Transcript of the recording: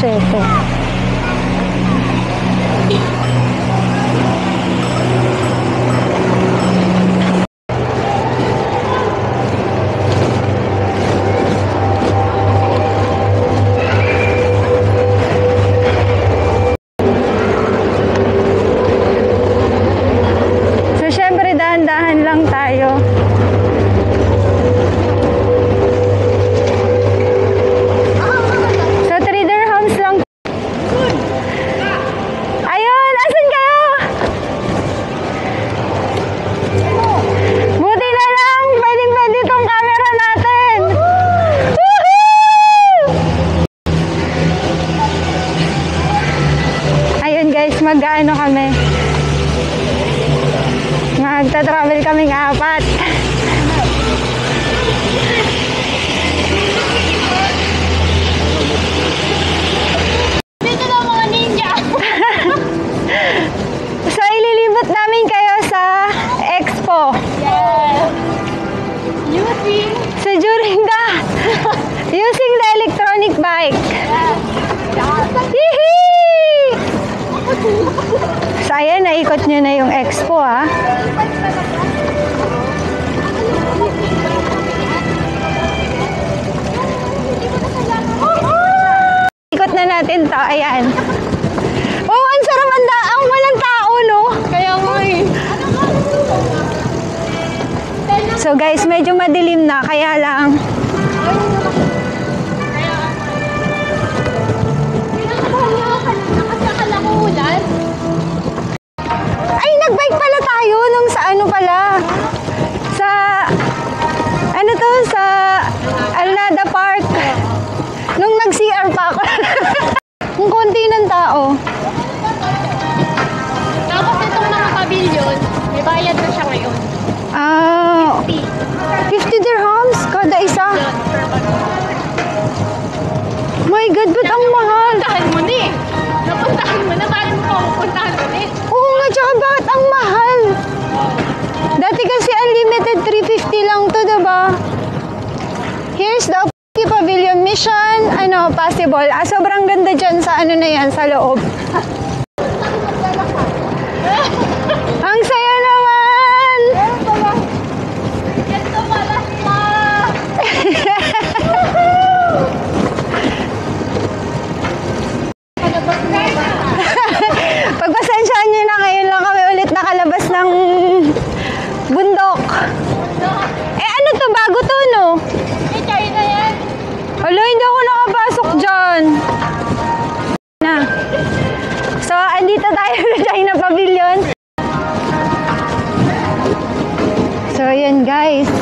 Seto. So, syempre, dahan-dahan lang tayo. Mag-ano kami, magta-travel kaming 4. Dito lang mga ninja. So ililibot namin kayo sa Expo. Yeah. Using So during using the electronic bike. Yee! So ayan, naikot nyo na yung Expo, ha. Ikot na natin to, ayan. Oh, ang sarap, ang walang tao, no? kaya nga eh. So guys, medyo madilim na, kaya lang ay, nagbike pala tayo nung sa ano pala, sa ano to, sa Alnada Park, nung nag-CR pa ako. Ang konti ng tao. Tapos itong mga pavilion, may bayad na siya ngayon. Ah, 50 dirhams kada isa. My God, ba't ang mahal? Napuntahan mo na eh. Napuntahan mo na, bakit mo pa pupuntahan ulit? Oo nga, tsaka bakit ang mahal? Dati kasi unlimited 350 lang to, diba? Here's the Pavilion Mission, ano, possible. Ah, sobrang ganda dyan sa ano na yan, sa loob. Ang saya naman! Ganito pala siya! Pagpasensyahan nyo na, ngayon lang kami ulit nakalabas ng bundok. Eh ano to, bago to, no? May China yan. Hala, hindi ako nakapasok dyan. Na. So, andito tayo sa China Pavilion. So, yan guys.